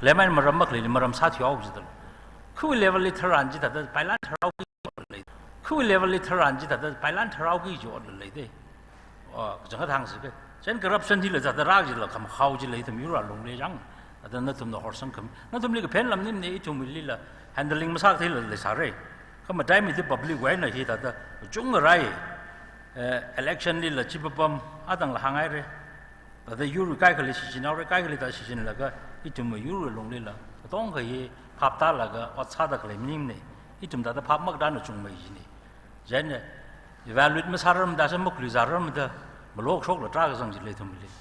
เลยมันมารำมักเลยมารำซาที่เอาจิตเลยคือเลเวลลิทรันจิตแต่ไปล้านทราวกี่จอดเลยคือเลเวลลิทรันจิตแต่ไปล้านทราวกี่จอดเลยเด้จังหวะทางสิเด้ฉันกรับสันที่เลยจัดรากจิตเลยคำเข้าจิตเลยทำยุราลงเลยจังแต่นั่นทำตัวฮอร์สังคมนั่นทำเลยก็เพนลำนี้เนี่ยจุ่มมิลลี่ละ handling มาสักที่เลยสาระก็มาได้มีที่ public ไว้หน่อยที่แต่จุงอะไร election นี่ละชิบปั๊มอาตังละหางไงเลยแต่ยูรูใกล้กันเลยสินะเราใกล้กันเลยแต่สินะแล้วก็อีจุ่มยูรูลงเลยละต้องเคยภาพตาละก็วัดชาติกันเลยนิ่มเนี่ยอีจุ่มแต่ภาพมักด้านจุ่มไม่ยินเจนเนี่ย evaluate มาสารมได้สมุกลิสารมได้มาโลกโชคละตราก็สังจิตเลยทั้งหมดเลย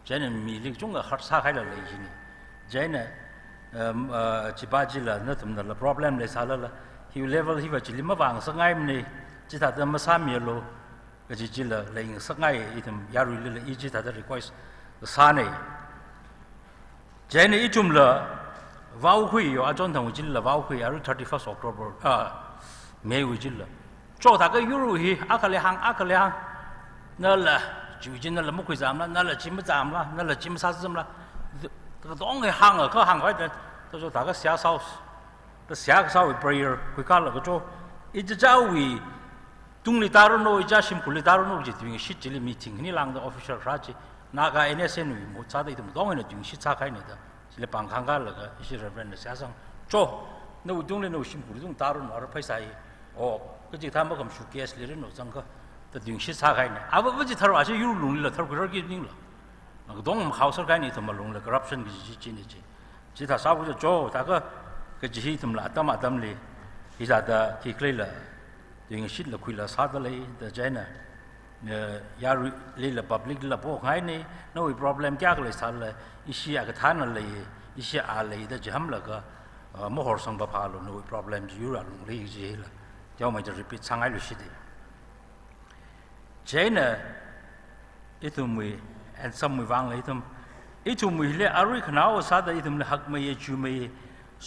เจนเนี่ยมีลิจุงก็ขัดสาใครละเลยยินเจนเนี่ยจิบาจิละนั่นทำนั่นละ problem เลยสารละฮิว level ฮิวจิลิมาวังสังไงมันเนี่ยจิตแต่มาสามีโลก็จิละเลยสังไงอีทำยารุลิละอีจิตแต่ request สาเนี่ยเจนเนี่ยอีจุ่มละว้าวคุยอยู่อาจารย์ทำวิจิละว้าวคุยอารุ 31 October เมย์วิจิละโจทย์ก็ยูรูฮีอักเลหังนั่นแหละจูจินนั่นแหละมุขจามละนั่นแหละจิมจามละนั่นแหละจิมซาซึมละก็ต้องให้หังอ่ะก็หังไว้แต่โจทย์ก็เสียเศร้าแต่เสียเศร้า prayer คุยกันแล้วก็โจอีจะเจ้าวิตุงลิตารุโนอีจะชิมคุลิตารุโนจิตวิ่งชิดจิลิ meeting นี่หลังจาก official ราชนักการ NSN วิมุตชาติที่มันต้องให้เราจึงชิดชาใครเนี่ยจิลิปังขังกันแล้วก็อิสราเอลเนี่ยเสียสังโจนู่นตุงเลยนู่นชิมคุลิตุงตารุโนอะไรไปใส่โอ้ก็จิตทำมาคำสุกี้เลยนู่นจังก็แต่จึงชิดชาใครเนี่ยเอาว่าจิตทารุอาจจะยูรุนเลยทารุก็รักยิ่งละก็ต้องมันเขาสักใครเนี่ยทำมาลงเลย corruption ก็จิตนี่จิตถ้าสาวก็จะโจแต่ก็จิตทำละตั้มตั้มเลยที่จะได้ที่เคยละจึงชิดละคุยละสาดเลยแต่ใจน่ะเนี่ยยาเลยละ public ละพวกไงนี่นู่น problem แก้ก็เลยสาดเลยอิเชียก็ท่านอะไรอิเชียอะไรแต่จะทำละก็มหัศจรรย์บ้าเลยนู่น problem จะอยู่ละลงเลยจีละเจ้ามันจะ repeat สังไงลุสิเดีใจน่ะอีทุ่มมือ and สมัยวางเลยอีทุ่มมือเลยอารุขนาดสาดอีทุ่มเลยหักไม่จูไม่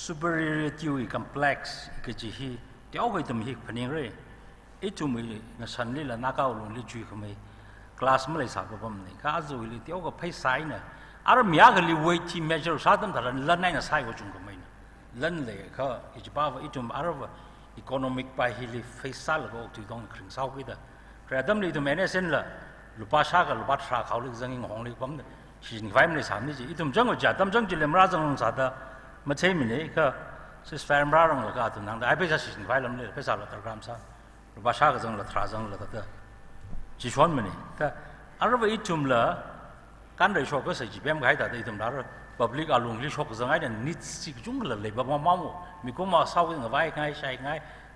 superiority complex ก็จะฮีเดี๋ยวก็ทุ่มฮีพนิงเลยอีทุ่มมือเลยงั้นฉันเลยละนักเอาลงเลยจูเขาไม่ class ไม่เลยสาบผมเนี่ยก็อาจจะเลยเดี๋ยวก็ไปใส่เนี่ยอารมณ์ยากเลย weighty measure สาดแต่ละเล่นไหนน่ะใส่ก็จุงเขาไม่เนี่ยเล่นเลยเขาอีจะบ้าว่าอีทุ่มอารมณ์ economic ไปฮีเลยไปใส่แล้วก็ถูกต้องครึ่งเศร้าก็ได้แต่ดำเลยทุ่มเนี่ยเส้นละลูกป้าชากับลูกป้าชาเขาเลยจังยิงห้องเลยผมเนี่ยสิ่งไฟมันเลยสามนี่จีอีทุ่มจังก็จะดำจังจีเลมราจังลงสาดมาใช่ไหมเนี่ยก็สิ่งไฟมันราลงแล้วก็ทุ่มนั่งได้ไอ้ไปจะสิ่งไฟลำเลยไปสาดตะกรามซาลูกป้าชาก็จังละทราจังละแต่จีชวนมันเนี่ยแต่อารมณ์อีทุ่มละการได้ชกก็ใส่จีเบี้ยมไก่แต่อีทุ่มละpublic อารมณ์ที่ชกจังไงเนี่ยนิดสิจุงละเลยแบบว่ามีก็มาเศร้าอย่างไรไงใช่ไง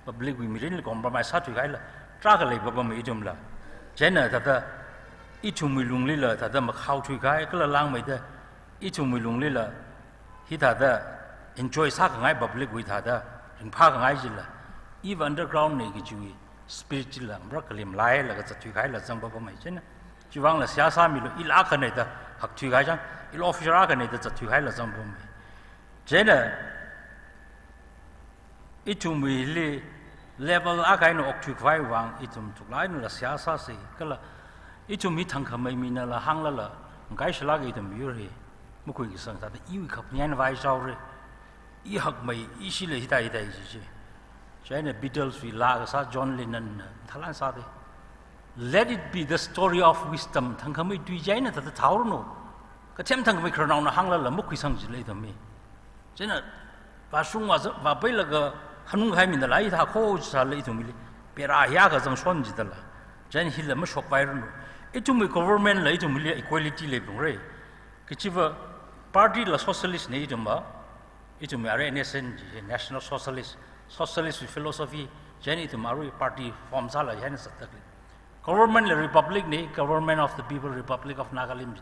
public วิมีเรื่องของประมาณสัตว์ไงละจ้าก็เลยแบบว่ามีอีทุ่มละเจนเนี่ยแต่อีทุ่มมีลุงเลยละแต่มาเข้าช่วยไงก็ละล้างไม่ได้อีทุ่มมีลุงเลยละที่แต่ enjoy สักไง public วิแต่ถึงภาคไงจิละ even underground เนี่ยก็ช่วย spiritual ละรักเลี่ยมไล่แล้วก็จะช่วยไงละจังแบบว่าไม่เจนนะจีวังละเสียสามีละอีลากันเนี่ยแต่หักช่วยไงจังอีลอฟฟิศกันเนี่ยแต่จะช่วยไงละจังแบบไม่เจนเนี่ยอีทุ่มมีเลย level อาการเนี่ยออกช่วยไฟวางอีทุ่มทุกไล่นู่นละเสียสาสิก็ละอีทุ่มมีทั้งคำไม่มีนั่นละหังละละมันก็ใช่ละอีทุ่มอยู่เลยไม่คุยกันสังแต่อีวิคับยันไว้เจ้าเลยอีหักไม่อีสิเลยที่ใดจีใช่เนี่ย Beatles วิลาก็ซา John Lennon ท่านั้นซาดิ Let it be the story of wisdom ทั้งคำไม่ดูใจเนี่ยแต่เท่านั้นโนก็เช่นทั้งไม่คราวนั้นหังละไม่คุยสังจีเลยทุ่มมีใช่เนี่ยว่าสุ่งว่าไปแล้วก็ฮันุงให้มีนั่นแหละอีท่าโคจรเลยทุ่มมีเปร่าเหี้ยก็จังส่วนจีนั่นแหละใช่เนี่ยละไม่ชกไปรู้อีทุ่มมี government เลยทุ่มมี equality เลยตรงเลยก็ชีวะ party ละ socialist เนี่ยทุ่มบ่อีทุ่มมีอะไรเนี่ยเส้น national socialist philosophy ใช่เนี่ยทุ่มอะไร party form ซะละใช่เนี่ยสักที government เลย republic เนี่ย government of the people republic of Nagaland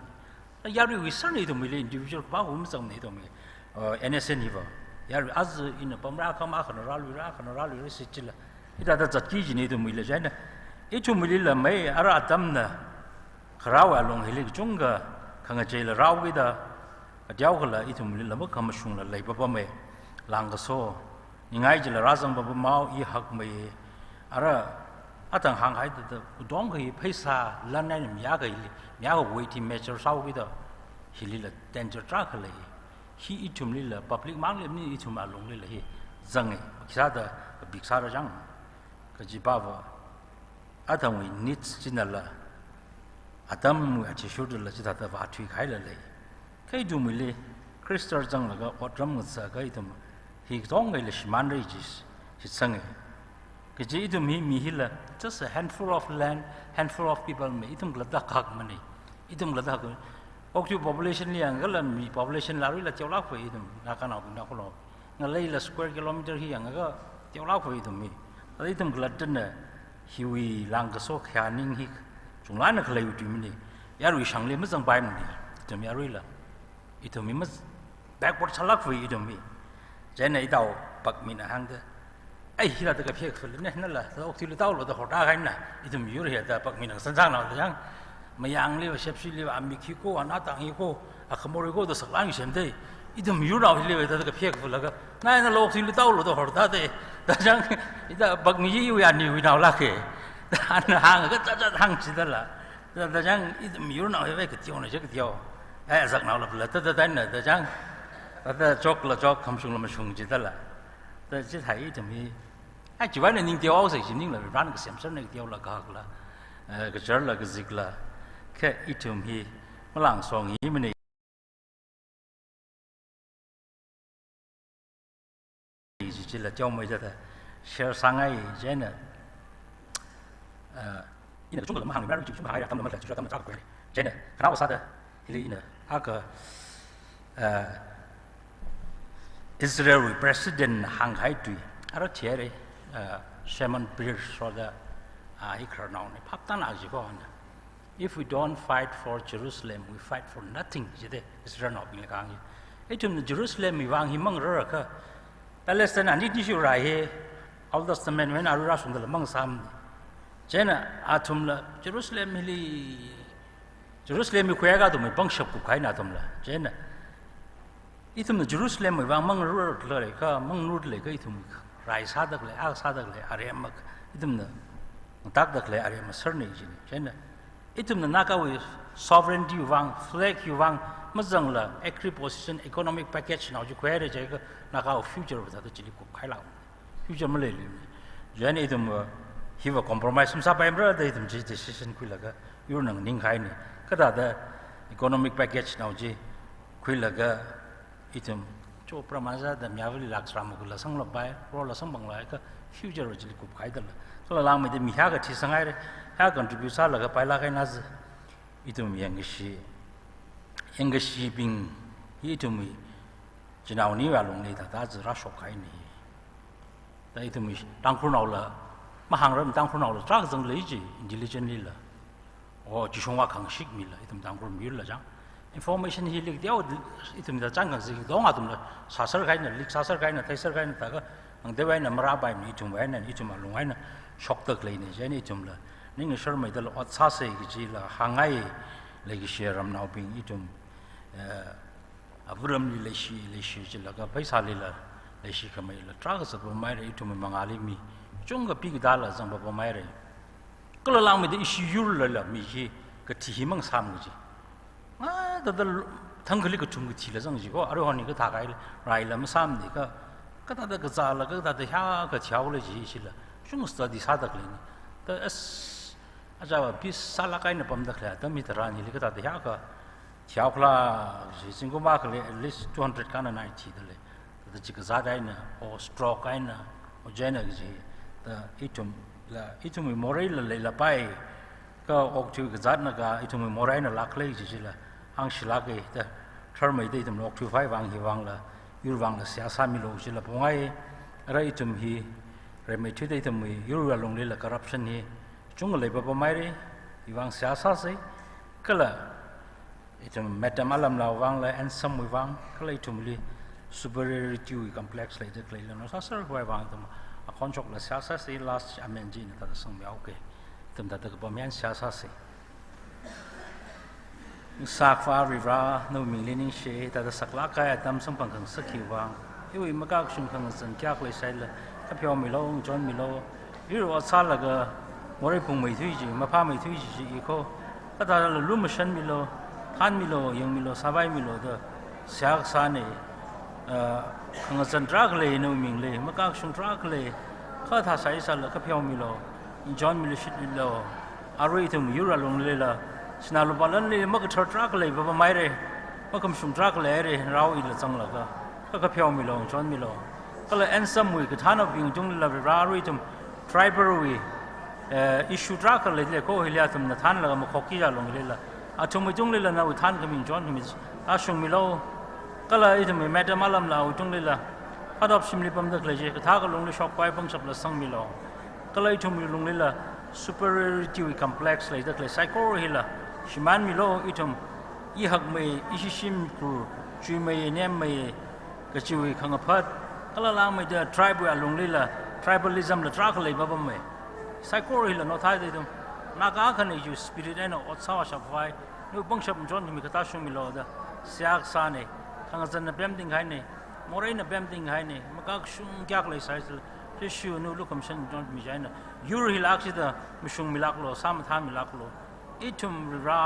แล้วยาริวิสันเนี่ยทุ่มมีเลย individual บ้าหุ่นจังเนี่ยทุ่มมีNSN นี่บ่ยาริอาจจะอินปั๊มรักเขามาขนาดรัลสิจิละอีแต่จัดกี้จีนี่ทุ่มมีเลยใช่เนี่ยอีทุ่มมีเลยไม่อะไรตั้มเนี่ยคราวอารมณ์เฮลิกจุงก็ขังเจริญราวกิดาเดี๋ยวก็ละอีทุ่มลิละมุขมาชุงละเลยแบบว่าไม่หลังก็โซ่ยังไงเจริญราชแบบว่ามาอีหักไม่อะไรอาจารย์ห่างหายแต่อุดมก็ยิ่งพิษาล้านนี่มีอะไรมีอะไรweighty measure สาวกิดาเฮลิละ danger จ้าก็เลยเฮ hi itum li la public mang le mi itum along li la hi zange kisa da biksa ra jang ka jibawa adam we needs jinala adam mu a chi shu la chi da va thui khai la le kai du mi le kristar jang la ga otram ngut sa ga itum hi dong ngai le shman ri jis hi sange ka ji itum mi hi la just a handful of land handful of people me itum la da khak mani itum la da ko ok population liang ga la mi population la ri la chau la khoi itum na ka na ku na ko lo nga lei la square kilometer hi yang ga chau la khoi itum mi itum la den na hiwi lang ka so khya ning hi chung la na khlai u mi ya ri shang le ma zang bai mi itum ya ri la itum mi ma backward chalak khoi itum mi je nei dau pak mi na hang de ai hi la da ka phek phul ne na la ok ti lu dau lo da ho da kai na itum yu ri da pak mi na san sang na da yang ma yang le shep shi le am mi ki ko ana tang hi ko a khmori ko da sak lang shem de itum yu ra le da ka phek phul la ga na na lo ti lu dau lo da ho da de da yang ida pak mi yu ya ni wi na la ke da na hang ga da hang chi da la da yang itum yu na he ka tiu na je ka tiu ai sak na la da na da yang da chok la chok kham sung la ma sung chi da la da ji thai itum mi ai chỉ vậy nên những điều gì chỉ những là ran cái xem xét này điều là gạc là cái chở là cái dịch là cái item hi mà làng song hi mình chỉ là cho mấy giờ thôi share sang ấy thế này ini là chúng là hàng người chúng hai tâm là chúng ta tâm trạng quên thế này cái nào sao đấy thì này cái Israeli president hàng hải tùy ở thế đấy Shimon Peres for the Ikranau. If we don't fight for Jerusalem, we fight for nothing. Israel not being like it. Jerusalem, we want him among Raka. Palestine, and it is your right. All the men when I rush on the among some. Jenna, Atumla, Jerusalem, Jerusalem, you got to me, bunch of Kukaina Tumla. Jenna. Itum Jerusalem, we want among Rurka, among Rudlake, itum. Rai sadak le, al sadak le, ariam mak, itum na, takdak le, ariam serne jini, jena. Itum na nakawi sovereignty wang, flag wang, mazang la, agri position, economic package na, ju kwere jaga nakaw future wata jili ko kailaw, future malay jena itum hiwa compromise sumsa pa emra da itum ji decision kui laga, yur nang ning khai ni, kada da economic package na ji kui laga itum. Cho pramaza da myavali laksram ko la sang la bai ro la sang bang la ka future ro jili ko khai da la so la lang me de mi ha ga thi sangai re ha contribute sa la ga pai la kai na z itum yang shi bing itum mi jinao ni wa long ni da z ra shok khai ni da itum mi tang khu nau la ma hang ram tang khu nau la tra ga zeng lei ji intelligently la o ji shong wa khang shik mi la itum tang khu mi la jang information hi lik diao itum da chang gang zi dong atum la sasar kai na lik sasar kai na thaisar kai na ta ga ang de wai na mara bai mi itum wai na itum ma lungai na shok tak lei ni je ni itum la ning shar mai da ot sa se gi ji la hangai le gi sheram nau ping itum avuram li le shi ji la ga paisa le la le shi ka mai la tra ga sa ba mai re itum ma ngali mi chung ga pi ga da la zang ba mai re ko la lang mi de ishi yur la mi ji ka thi hi mang sam gi 다들 탕글리 그 중국 티라정 지고 아로하니 그 다가이 라일람 삼니까 그다다 그 자라 그다다 향그 샤올레 지실라 좀 스터디 사다글니 더스 아자와 비살라가이나 범다클야 더미드라니 그다다 향가 샤올라 지신고 마클레 리스 200 카나 90들레 그 지그 자다이나 오 스트로크이나 오 제너지 더 이tum 라 이tum이 모레일 레라파이 그 옥투 그 자나가 이tum이 모라이나 라클레 지실라 Angshilake, the term I did him lock to 5 ang hivangla, Urvang, Siasamilo, Silla Pongai, Raitum he, remediatum we, Ura long lilla corruption he, Jungle Papa Mary, Ivang Siasase, Kala, itum metamalam la wangla, and some we wang, Kalatumli, superiority complex like the Clayton, Sasser, who I want them, a contract la Siasase last Amenjin at the Song Yauke, them that the Boman Siasase. Sakfa Riva, no meaning she, that the Saklaka at them some punk and Sakiwa. You in Makakshun and Kakle said, Capio Milo, John Milo, you was Salaga, Moripum with Tuiji, Mapami Tuiji, Eco, Kata Lumashan Milo, Han Milo, Young Milo, Savai Milo, the Siak Sane, ขังจันทรักเลยนู่มิงเลยมากากชุงทรักเลยข้าท่าสายสัลละก็เพียวมิโลอินจอนมิลชิดมิโลอารุยทุมยูราลงเลยละสนาลุบาลันเลยมากทรักเลยบ้าไม่เลยมากชุงทรักเลยเลยเราอีละจังละก็เพียวมิโลจอนมิโลก็เลยเอ็นซัมวีก็ท่านเอาบิงจงเลยละอารุยทุมทริบารีอิชูทรักเลยเลยก็เฮียทุมนัทานละมาขอกี้จะลงเลยละอาทุมจงเลยละน่าอุทานก็มิจอนก็มิอาชุงมิโลก็เลยทำไมแม้แต่มาลำลาวจงเลยละพอดอบชิมลิบัมเด็กเลยก็ถ้าก็ลงเลยช็อกไปบังสับละสังมิโลก็เลยทำไมลงเลยละ superiority complex เลยเด็กเลย psychology ละชิมันมิโลอีทำอีหักไม่อีชิมครูช่วยไม่เนี่ยไม่ก็ช่วยขังพัดก็ละล่างไม่เจอ tribe ลงเลยละ tribalism ละทรักเลยบ้าไม่ psychology ละโน้ตท้ายเลยทำนักอาคันอยู่ spirit เนี่ยอดสาวชับไฟนู่บังสับจนมีกระตุ้นมิโลเด้อเสียกสานี่ขังจันนับยามดิ้งไงเนี่ยมอร์เรย์นับยามดิ้งไงเนี่ยมันก็ชุ่มแก่เลยสายสิที่ชิวนู่ลูกคำสั่งจนมีใจนะยูริลักสิเด้อมิชุ่มมิลักโลสามท่านมิลักโลอีทุ่มรา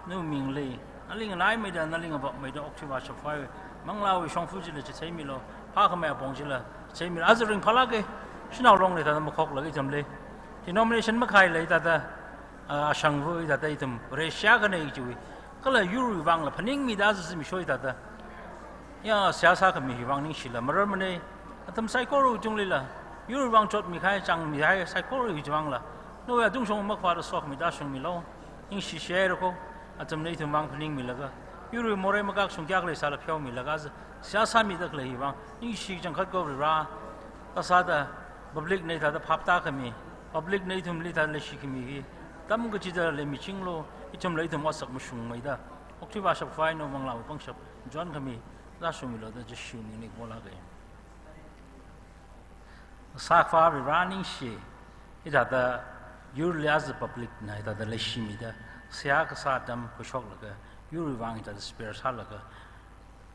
นู่มิงเลยนั่นลิงนายไม่ได้นั่นลิงแบบไม่ได้ออกที่ว่าชอบไฟมังลาวิชงฟูจิเลยจะใช้มิโลพาเขาไม่เอาปงจิเลยใช้มิโลอาจจะริงพลักเกฉันเอาลงเลยแต่มาคอกเลยจำเลยที่น้องไม่ได้ฉันไม่ใครเลยแต่ช่างฟูแต่อีทุ่มเรชยากันเองจุยก็เลยยูริวังละพนิ่งมีดาจะมีช่วยแต่ยาเสียสาก็มีวังนิ่งชิละมารมันเนี่ยทำไซโคโรจงเลยละยูริวังจดมีใครจังมีใครไซโคโรอยู่จังละโน้ยจุงชงมักฟ้าสอกมีดาชงมีโลยิ่งชิเชร์ก็ทำในทุ่มวังพนิ่งมีละก็ยูริมอร์เรมักชงยากเลยสารเพียวมีละก็เสียสามีตะเลยวังยิ่งชิจังขัดก็ราภาษาแต่บับลิกในแต่พับตาขมีบับลิกในทุ่มลิตาเลชิขมีตั้มก็จิตเลยมีชิงโลอีทุ่มเลยทุ่มวัสกมุชงไม่ได้ออกที่ว่าชอบไฟโนมังลาวปังชอบจอนขมีราชมิโลได้จะชิวนี่ก็แล้วกันสักฟ้าวิรานิชีที่จะได้ยูริอาซ์พับลิกนะที่จะได้เลชิมิได้เสียก็สัตย์ดำก็ช็อกแล้วก็ยูริวังที่จะได้สเปร์ซัลแล้วก็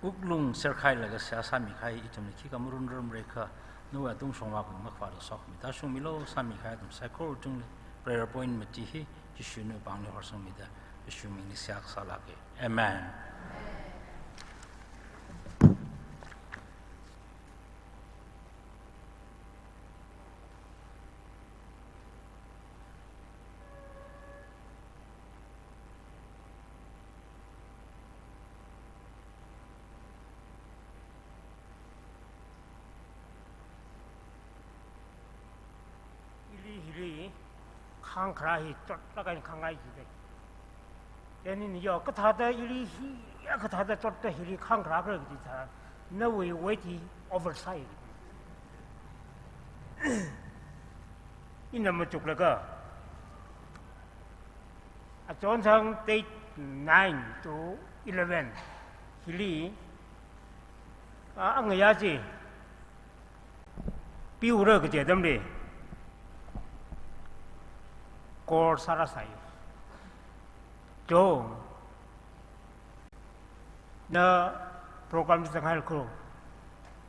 อุกลุงเซอร์ไคแล้วก็เสียสามีใครอีจำเลยที่กำรุนเริ่มเรค่ะนู้นตุ้งชงว่าก็มักฟ้าสอกมิได้ชงมิโลสามีใครตุ้งไซโครจุงเลย prayer point มาที่ที่ชิวนี่บางเนี่ยหัวสมิได้ชิวมินี่เสียก็สัลากเอเมนข้างใครจดแล้วกันข้างไงสิเด็กแต่นี่นี่ยอก็ท่าแต่อีลีก็ท่าแต่จดแต่อีลีข้างใครก็เลยที่ท่านั่นเว้ยที่ oversight อินนั้นมาจุกแล้วก็อาจารย์ทั้งdate 9 to 11อีลีอังยาจีปีอุระก็เจดมเลยKor sarasai, jo, na program setengah itu,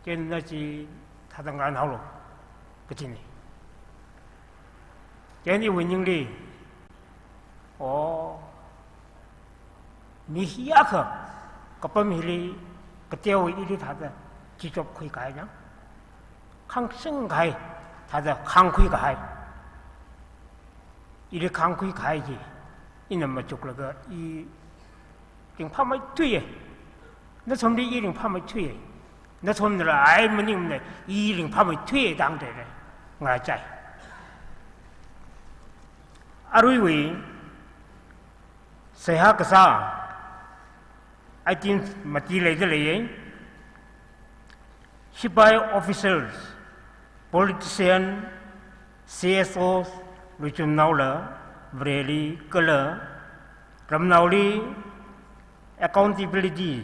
jen nasi tadangan halu, kecini. Jadi winning li, oh, mihia ke, kepemilih ketiau ini tada, jijok kui kaya, kang seng kaya, tada kang kui kaya. 이리 강구이 가야지 이놈 맞죽라가 이 링파마 뒤에 나 som리 이 링파마 뒤에 나 som들 알머니 없네 이 링파마 뒤에 당대래 ngaใจ아루이 세하가사 I think material 시바이 officers politicians CSOs Richum Naula, Vreli, Color, Ramnauli, accountability,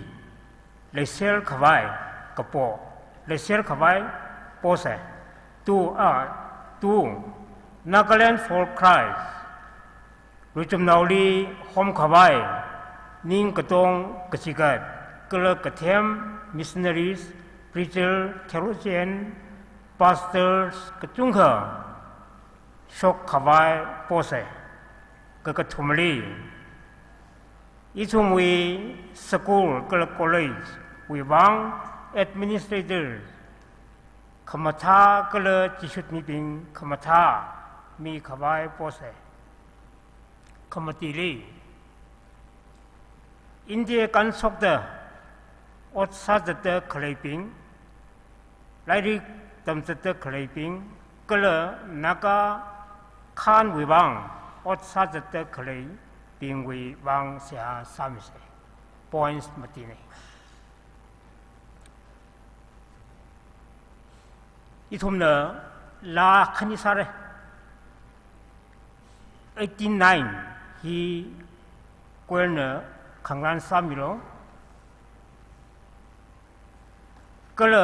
les sel kawai, kapo, les sel kawai, pose, tu, Nagaland for Christ, Richum Nauli, home kawai, Ning Katong, Kasigat, Color Katem, missionaries, preachers, theologians, pastors, Katunga, Shok kawai pose, kekatumli. Itu we school ke college, we bang administrator ขมาท่าก็เลยจิชุดมีปิงขมาท่ามีขบายโปเสขมาตีลีอินเดียกันสกเตอร์อดซาเตอร์เคลปิงไลริกตำเตอร์เคลปิงก็เลยนักขานวิบังอดซาเตอร์เคลปิงวิบังเสียสามิเซ points มาตีนี่อีทุ่มเนอลาคันิสาร์89ฮีกวนเนอขังรันสามิโลก็เลย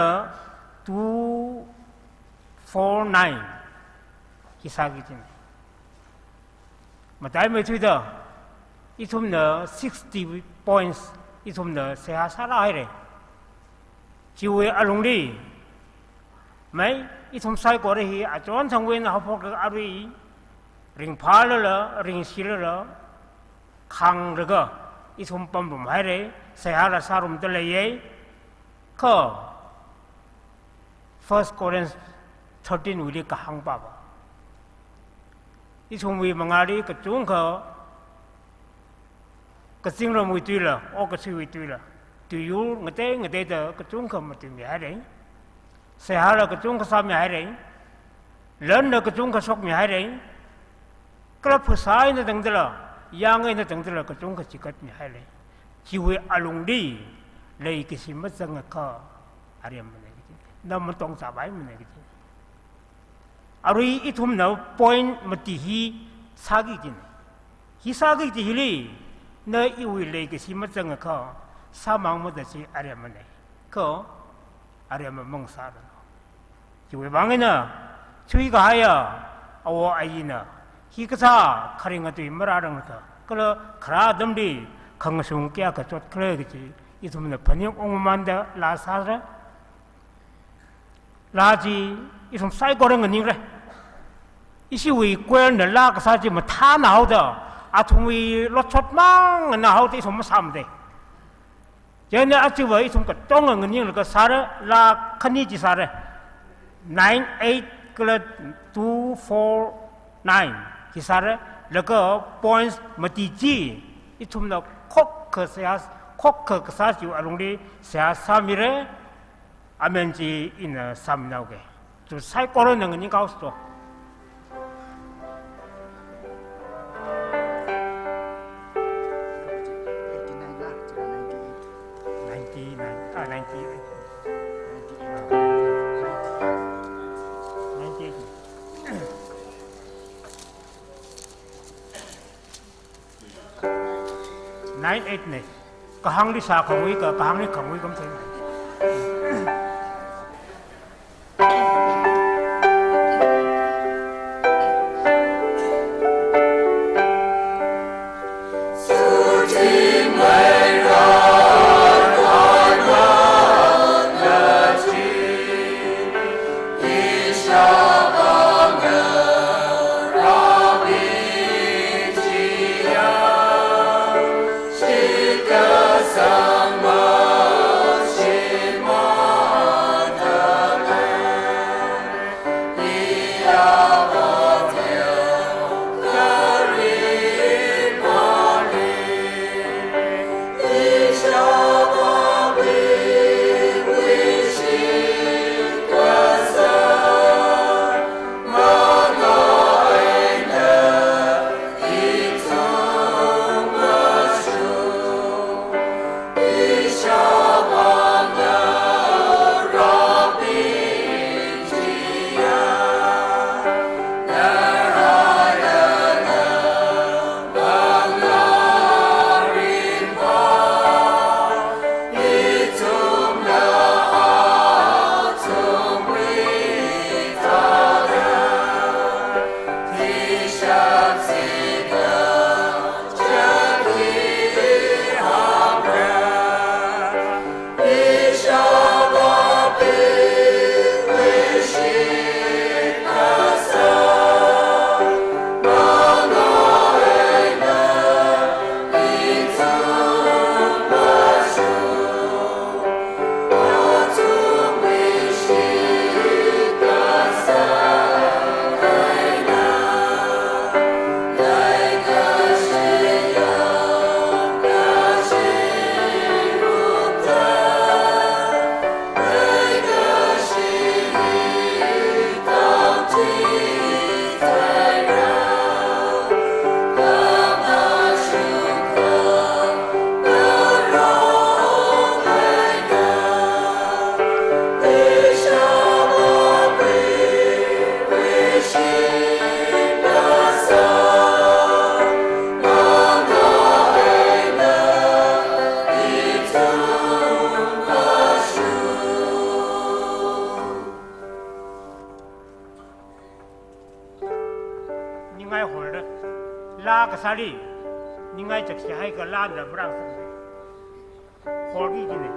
249ฮีสากิจินมาได้ไม่ช่วยเด้ออีทุ่มเนอ60 points อีทุ่มเนอเสียสาระให้เลยชีวิตอารมณ์ดีไม่อีทุ่มใส่ก่อนเลยอาจารย์ทั้งเว้นเขาพกอารีริงพาเลยละริงสิเลยละขังเลยก็อีทุ่มปั๊มให้เลยเสียละสารุมตะเลยก็ First Corinthians 13 วิธีกับหังป่าวอีทุ่มวิมังอารีกับจุงเขาก็สิ่งเราไม่ตุยละโอ้ก็สิ่งไม่ตุยละตุยอยู่เงยเตอก็จุงเขาไม่ตุยไม่ให้เลยเสียละก็จุงเขาซ้ำไม่ให้เลยเล่นละก็จุงเขาชกไม่ให้เลยก็ภาษาในตั้งแต่ละยังไงในตั้งแต่ละก็จุงเขาจิกัดไม่ให้เลยชีวิตอารมณ์ดีเลยก็สิ่งมันสังเกตอะไรมันเนี่ยนั่นมันต้องสบายมันเนี่ยอะไรอีทุ่มเนาะ point มันที่ฮีสากิจินฮีสากิจิฮีเนยอีวิเลยก็สิ่งมันสังเกตสามังมันจะสิ่งอะไรมันเนี่ยก็อะไรมันมั่งสารชีวิตบางเนาะช่วยก็ให้เอาไอ้เนาะฮีก็ซาคาริงตัวมาราดังก็ก็เลยคราดมดีขังสุ่งแก่ก็จดเคลื่อนจีอีทุ่มเนาะพันยองมันเดลาซาระลาจีอีทุ่มใส่ก่อนเงินนี่เลยอีชีวิตกวนเนาะลาก็ซาจีมาท่าหนาวเด้ออาทุ่มวิรถชดมั่งหนาวที่ทุ่มมาซ้ำเด้เจ้าเนี่ยอาชีพว่าอีทุ่มก็จ้องเงินนี่แล้วก็ซาระลาคันนี้จีซาระ98ก็เลย249ที่ซาระแล้วก็ points มาตีจีอีทุ่มเนาะคกเขเสียคกเขก็ซาจิวอารมณ์ดีเสียสามีเร่อเมนจีอินสามีเอาเกจุดใส่ก่อนเงินนี่เขาสุด98เนี่ยก็หังที่สาของวิก็หังที่ของวิก็ไม่ใช่Sama la ka sari ningai chak si hai ka la da brang sa khol gi ji ne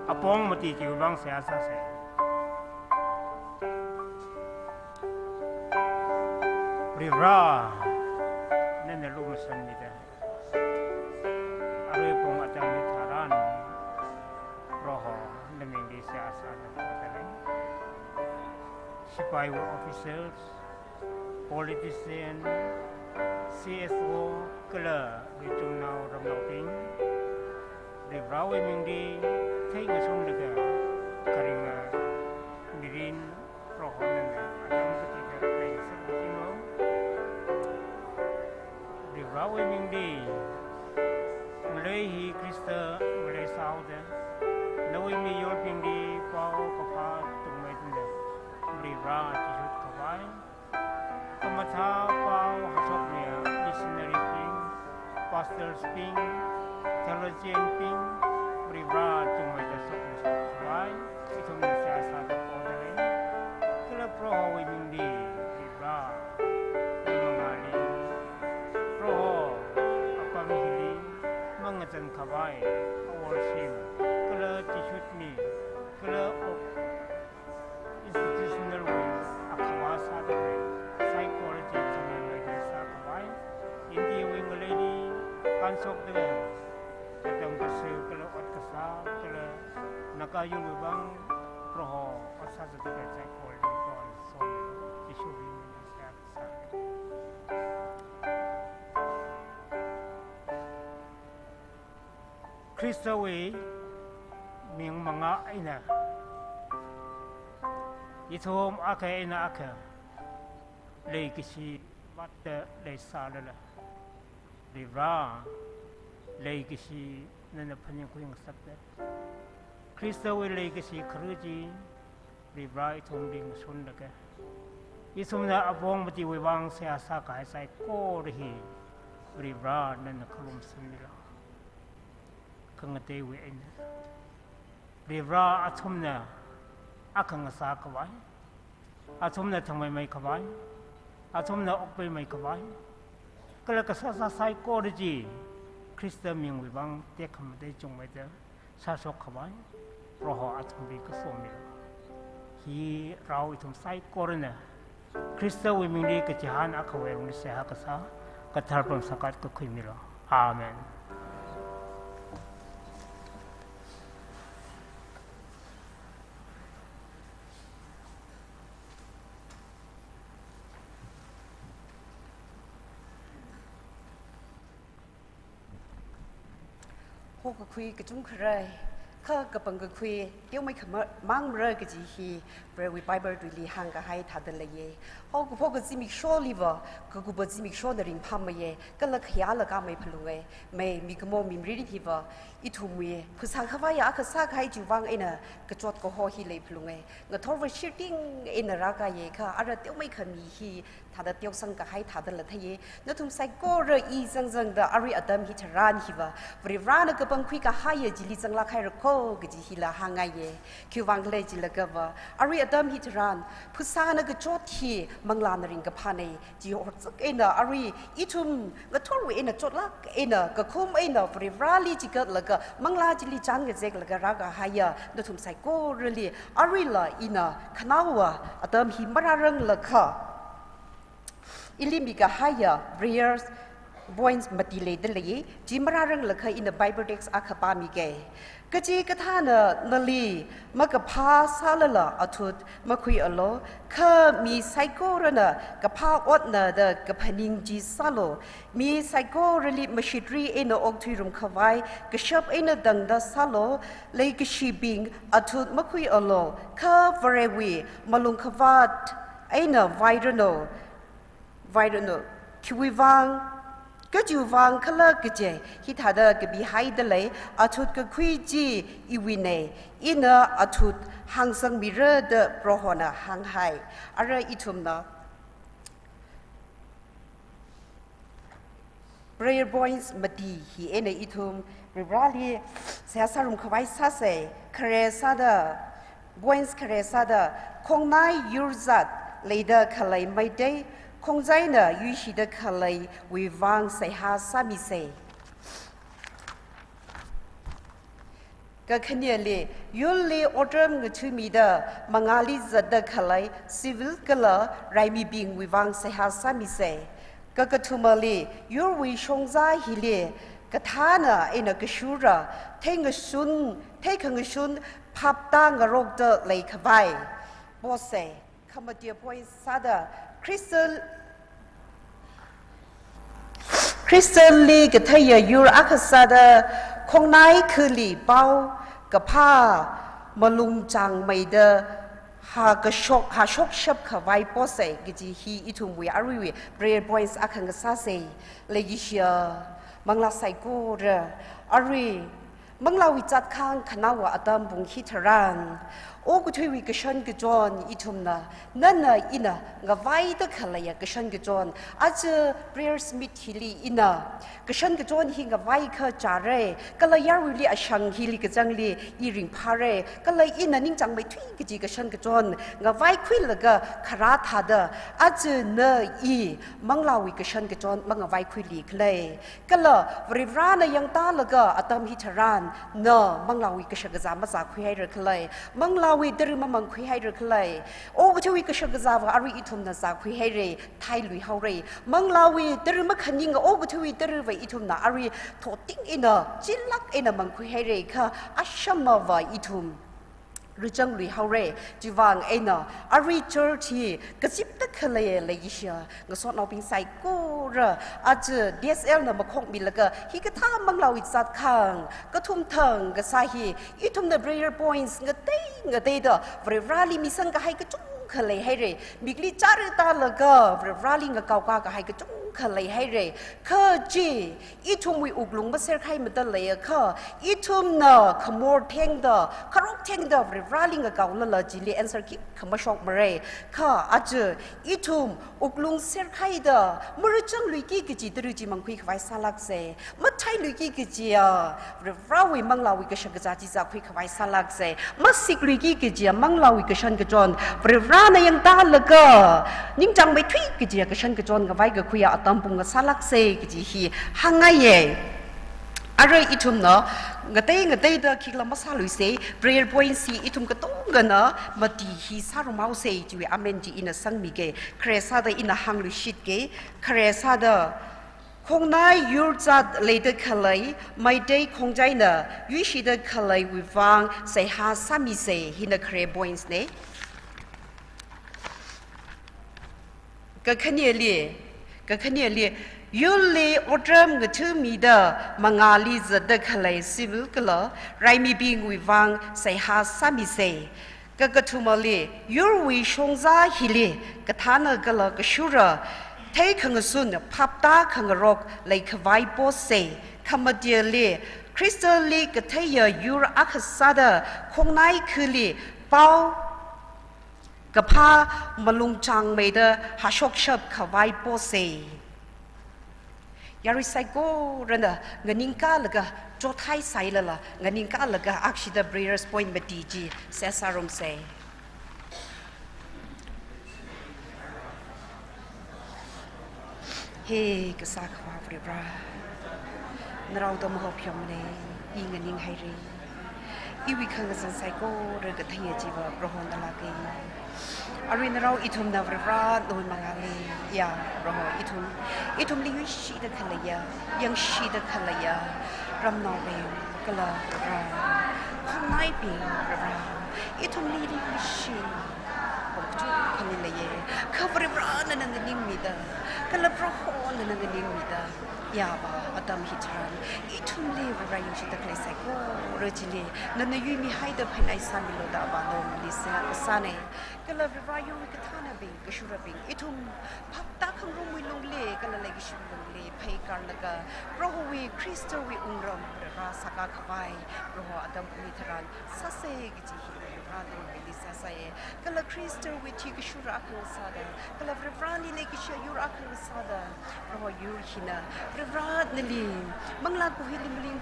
apong mati ki bang se asa se rira nene lu masan ni da are pong atang ni tharan roho neming di se asa da potale sipai officers politician CSO kala di tunau ramau ting di rawi mingdi thấy người sông được karing mirin rohonen adam ketika lain seperti mau di rawi mingdi mulai hi Krista mulai sauda nawi mi yor mingdi pau kapa tumai tunda di ra tisut kapai kamatha pau hasok nia missionary ping pastors ping theologian ping Ribra tumai dasok nisai itu menasihat ada podalai kalau pro wimindi Ribra mengali pro apa mihili mengajan kabai worship kalau tisut ni kalau institutional ways akawasa ada psychology dengan mereka kabai India wing sok de katang kasu kalau ot kasa kalau nakayul bang roho asa sa de sai kol kon so isu bi ni sa sa Kristawi ming mga ina itom aka ina aka lei kisi batte lei salala Rivra lei kisi nana panyang kuyang sakta Kristawi lei kisi kruji Rivra itom ding sundaka itom na abong mati wibang saya saka sai ko rihi Rivra nana kalum sundila kangate we ina Rivra atomna akang sa kawai atomna thamai mai kawai atomna okpai mai kawai kala kasa sa sai ko ji Krista ming we bang te khamate chung mai da sa sok kawai roho atom bi ka so mi hi rau itum sai ko na Krista we ming ri ka jahan akawe ung se ha ka sa ka thar pam sakat ka khui mi ro amen Hô cái khuy cái chúng khơi, khơi cái bằng cái khuy, nếu mấy cái mang rơi cái gì thì về với Bible đối lý hàng cái hay thà đến lấy, hô cái gì mình show liver, cái cái gì mình show để ring phàm mày, cái là khía là cái mày phun mày, mày mình cái mồm mình reading thì vào, ít thu mày, phun sang cái vai cái sang cái chịu vang ấy nè, cái chót cái hoa hi lấy phun mày, cái thổi với shooting ấy nè ra cái gì cái, ở đây mấy cái mi hi thà đến tiêu sang cái hay thà đến là thấy, nó thùng sai cô rồi y zang zang đó, ari Adam hi charan hi vào, vì ran cái bằng khuy cái hay gì lý zang là khai rồi cô cái gì hi là hàng ngày ye, kêu vang lấy chỉ là cái vào, ari Adam hi charan, phun sang cái chót hi mang lan ring cái pan này, chỉ ở cái nè ari ít thùng cái thổi với nè chót là cái nè cái khum nè vì ran lý chỉ cái là cái mang lan chỉ lý chán cái gì là cái ra cái hay ya, nó thùng sai cô rồi li, ari là ina khăn áo à, Adam hi mà ra răng là khờ Ilimi ka haya Breers Boynes matile de lagi jimarang lakha in the Bible text akapami ke kachi kathana nali makapha salala athut makhui alo kha mi psycho rana kapha otna the kapaning ji salo mi psycho really machinery in the okthirum khawai kashap in the dangda salo like shibing athut makhui alo kha varewi malung khawat aina virano kiwi vang cái chiều vang color cái gì khi thà đó cái bị hay đó lấy ở chút cái khuy chi iwi này ina ở chút hàng sang mi rơ đó prohona hàng hay ở đây itum đó prayer boys mati hi ene itum rali sa sarum khawai sa se khare sa da boys khare sa da khong nai yurzat leader khalai mai day không dây nè, duy trì được khả lấy vì vang sẽ ha sa mi se. Cái khả năng là, yêu lệ order người chú mi đó, mà ngã lý giật được khả lấy civil cái là rai mi bing vì vang sẽ ha sa mi se. Cái thu mà là, yêu vì song gia hi lệ, cái thà nè, anh cái sưu ra, thấy người xuân, pháp ta ngờ rốt được lấy khả vai. Bố se, khả mà tiêu bôi sa đó, Crystal Lee cái thấy giờ Euro Akasada không nái khử lì bao cái pa mà lung chang mày đó ha shock shop cái vai bó say cái gì hi itum we ariwi prayer boys akan cái sa say lấy gì mang la say cô ra ari mang la wicat khang khanawa adam bung hi tharan ô cái thuy cái sân cái John itum na nên là ina ngà vai đó khả lại cái sân cái John à chứ prayer smith hili ina cái sân cái John hi ngà vai khả trả re cái là yar really asang hili cái trang li iring pare cái là ina ning trang mấy thuy cái gì cái sân cái John ngà vai khui là cái khara thà đó à chứ nơ i mang lao cái sân cái John mang ngà vai khui li cái là vrivra na yang ta là cái atam hi tharan เนอมังลาวิกชกจามาจากคุยให้เรื่องเลยมังลาวิดรือมังคุยให้เรื่องเลยโอ้ทวีกชกจาวอาริอิทุมนาจากคุยให้เรไทยลุยเฮาเรมังลาวิดรือมัขันยิงโอ้ทวีดรือไวอิทุมนาอาริโถติ้งอินะจิลักอินะมังคุยให้เรค่ะอัชมาวาอิทุมรู้จังลุยเฮาเรจีวางเอ็นะอาริเจอร์ที่กระซิบตะเคเลยเลยยิ่งเชียงสอนเอาเป็นไซโก้ระอาจจะ DSL น่ะมาคงมีแล้วก็ฮิกะท่ามังเราอิจัดขังก็ทุ่มเถิงก็สาฮีอีทุ่มเดบรีร์พอยต์งะเตยดบริวารีมีสังก็ให้ก็จุ้งเคเลยให้เรมิกลิจาร์ตาแล้วก็บริวารีงะเก่าก็ให้ก็จุ้งเคเลยให้เรข้าจีอีทุ่มวิอุกลุงมาเสียใครมาตะเลยข้าอีทุ่มน่ะขโมยเทงดคารกเทงดบริวารีงะเก่าแล้วละจิลีแอนเซอร์กิขมาชกมาเรข้าอาจจะอีทุ่มอุกลุงเสียใครมรจังลุยกี้กจีตรุจิมังคุยขวายสลักเซมัดไทยลุยกี้กจีเราวิมังลาวิกชันกจาจิจากคุยขวายสลักเซมัดสิกลุยกี้กจีมังลาวิกชันกจรเราในยังตาละก็นิ่งจังไปทุยกจีกชันกจรกับไว้กับคุยอัตมปุงกับสลักเซกจีฮีหังไงเย่อะไรอีทุ่มเนาะงะเตยดคิกลามาซาลุยเซเบรย์พอยซีอีทุ่มกะตุ้งกันนะมาดีฮีซารุมาเซจีอเมนจีอินะสังมีเกเครซาดอินะฮังลุชิดเกเครซาดคงนายยูจัดเลยเดคเลยไม่ได้คงใจนะยูชิดคเลยวิวังใส่ฮาซามิเซฮินะเครบอยส์เนก็ขณีเลยยูเลอดรมกทืมีเดมังอาลีจะเดคเลยสิบุกละไรมีบิงวิวังใส่ฮาซามิเซก็กทุมาเลยยูวิชงซาฮิเลกทานกละกชูระเทขังสุนพับตาขังรกเลยขวายโปเซขมาเดียเลคริสตัลลีกเทียยูรอักษาดคงนายคือเลเป้ากพามาลุงจังเมเดหาชกชับขวายโปเซยาริไซโกเรนเงินิงกาลกะโจทายไซละละเงินิงกาลกะอักชิดบรีเรสพอยน์มาดีจีเซซารมเซเฮกษาขวาบริบรานเราต้องมาหอบยมเนยิงเงินิงไฮรีอีวิคังกันไซโกเรื่องกระเทียจีวะประหอนตลาเกอารินเราอิทุมนาวราโดยมังอาลียาเราอิทุมลิวิชีดขลัยยังชีดขลัยรำนองเบลกลาราข้างในปีราอิทุมลิวิชีผมจุขลัยเลยข้าวบริบรานั่นนั่นนิ่งมีดากลาประหอนนั่นนั่นนิ่งมีดายาบาอดัมฮิตรันอิทุมเลวรายังชีดขลัยไซโกเรจิเลนั่นยุยมีให้เดภายในสามิโลดาบานอมลิเซสาเนก็เลยรายอยู่กับท่านบิงก็ชูระบิงอิทุมพับตาขังรุ่มวิลงเล่ก็เลยกิชูลงเล่เพย์กันแล้วก็เพราะวิคริสต์วิอุงรมราสักขวายเพราะอดัมมิทรันสัเซกจิฮิราโดนบิลิสัเซก็เลยคริสต์วิที่กิชูระอักษาดก็เลยราลีเลกิชยูระอักษาดเพราะยูฮินาราเนลีมังลากุฮิลิมลิง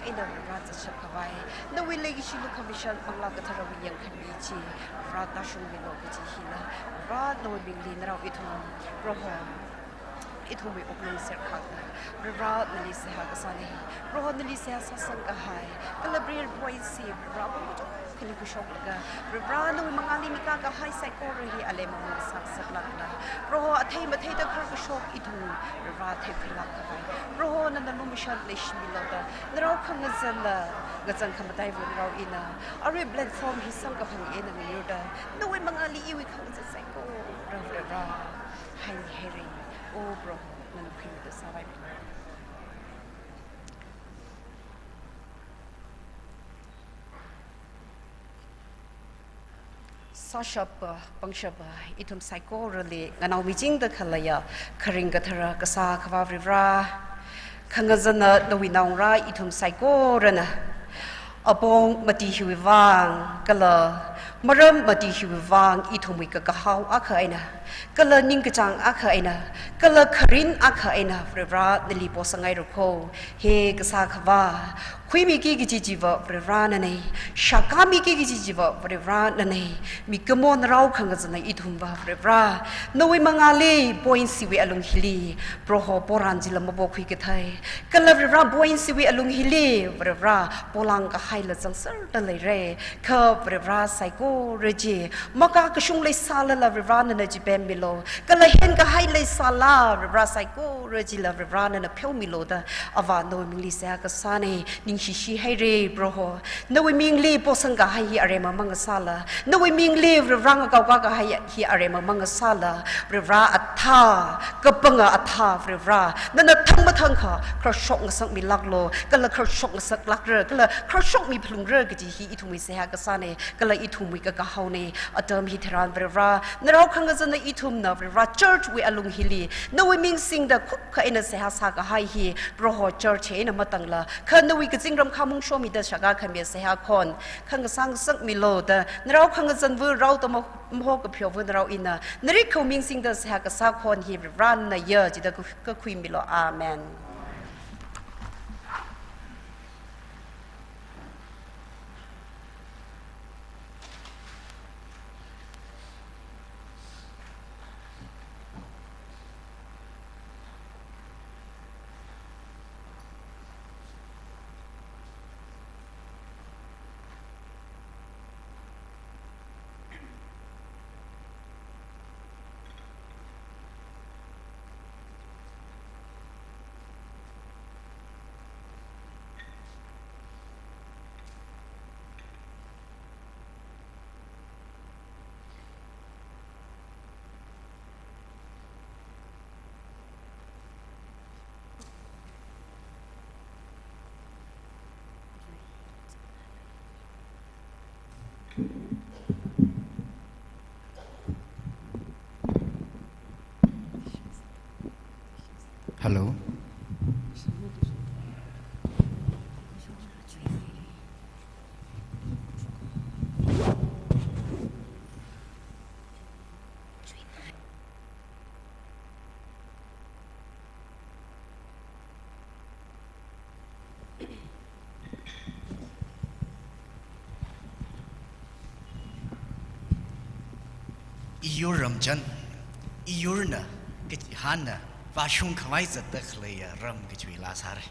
ไอ้ดาวราจะชักไว้นวิเลกิชิลุคามิชันบังลากระทรวิยังขันวิจิราตาชุงวิโลกิจิฮิลาราโดยบิงลีนเราอิทุมโรฮออิทุมวิอุกลงเสกขัดราเนลิเซฮากษานีโรฮอเนลิเซฮาสังกหายกลบรีร์บอยซีราบุจุคลิกุชกลกะราโนวิมังอาลีมิกากะหายไซโคเรฮีอเลมังสักสักลักนะโรฮออัฐิมาเทตะครกุชกอิทุมราเทพิลักไว้โรฮอนันลุมิชันเลชมิลดาเราขังเซลกจังคำได้บุญเราอินาอารีแพลตฟอร์มฮิสังกับพังเอ็นมิโรดาโนวิมังอาลีอีวิขังเซไซโคราไฮเฮริโอ้บรนั่นคือตัวสาวไปซาชับปังชับอิทุมไซโคเรลีงานเอาวิจิงเดคลายคริงกัทระกษาขวาริราขังกจันนวินองราอิทุมไซโคเรนะอปองมาตีหิววางกะละมาเริ่มมาตีหิววางอิทุมวิกกะฮาวอาเคยนะกะละนิงกจังอาเคยนะกะละครินอาเคยนะริราเนลีโปสังไงรุโคเฮกษาขวาค คุยมีกี่กิจวะบริวารนั่นเองชักกามีกี่กิจวะบริวารนั่นเองมีกมลเราขังกันในอิทุมวะบริวารนวิมังอาลีบอยสิวิอลุงฮิลีโปรโฮโปรันจิลมาบอกคุยกันไทยกันเลยบริวารบอยสิวิอลุงฮิลีบริวารโปลังก็ให้ละจังสร์ตันเลยเร่เขาบริวารไซโกเรจีมากากชุงเลยซาลละบริวารนั่นจีเบมมิโลกันเลยเห็นก็ให้เลยซาลาบริวารไซโกเรจีละบริวารนั่นเพียวมิโลดาอวานโนมิลิเซียก็ซาเนนิงชิชิให้เร่บรโฮนวิมิงลีโปสังกาให้อะไรมามังซาลานวิมิงลีบริวารก็ก็ให้ฮีอะไรมามังซาลาบริวารอัฐากบังอัฐาบริวารนั่นทั้งมาทั้งค่ะคราชกสักมีลักโลกันเลยคราชกสักลักเรือกันเลยคราชกมีพลุงเรือก็จีฮีอิทุมิเซียก็ซาเนกันเลยอิทุมิก็เฮาเนอเดิมฮิทรานบริวารนเราขังกันในอิทุมนะบริวาร church วิอลุงฮิลีนวิมิงสิงดาคุกเขาเอ็นเซียสากให้ฮีบรโฮ church เอ็นมาตั้งละขันนวิกจิงรำคามุงโชมิดาชากาขันเบียเซียคนขังกันสังสักมิโลดนเราขังกันวิเราตัวมโหกับเพียววินเราอินะนริเขามิงสิงดาเซียก็สักคนฮีบริวารนเยอะจิตก็คุยมิโลอาเมนฮัลโหลอียูรำจันอียูร์นะกิจฮันนะว่าชุงขวายจะตะเคลียรำกิจวิลาสาร์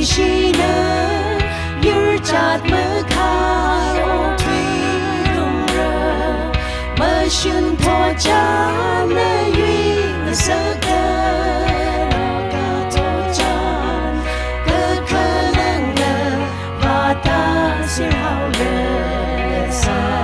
cái chi nữa như chặt mơ khai ô thủy rung rơ mơ xuyên thọ cha nơi duy người sơ cơ cả thọ cha cơ cơ nâng ngờ và ta sẽ hao lệ xa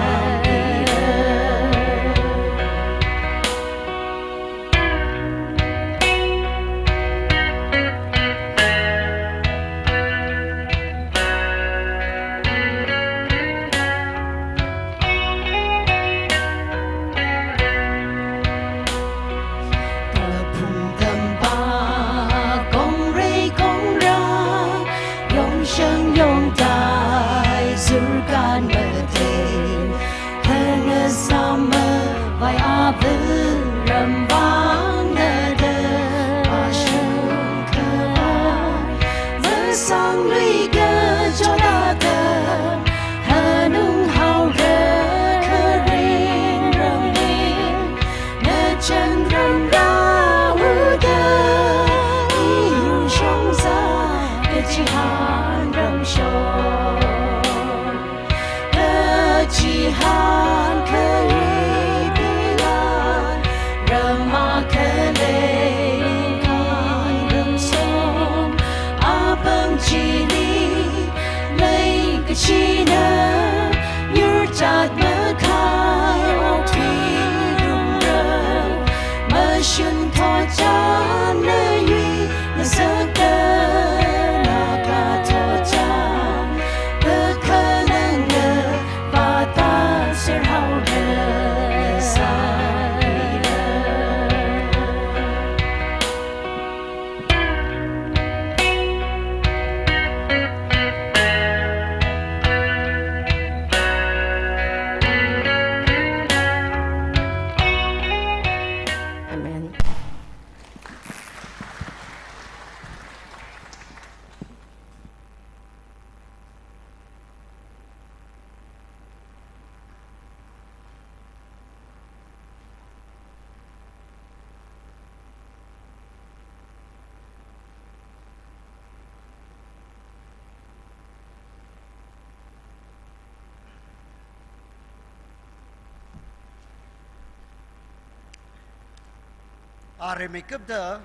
Are makeup da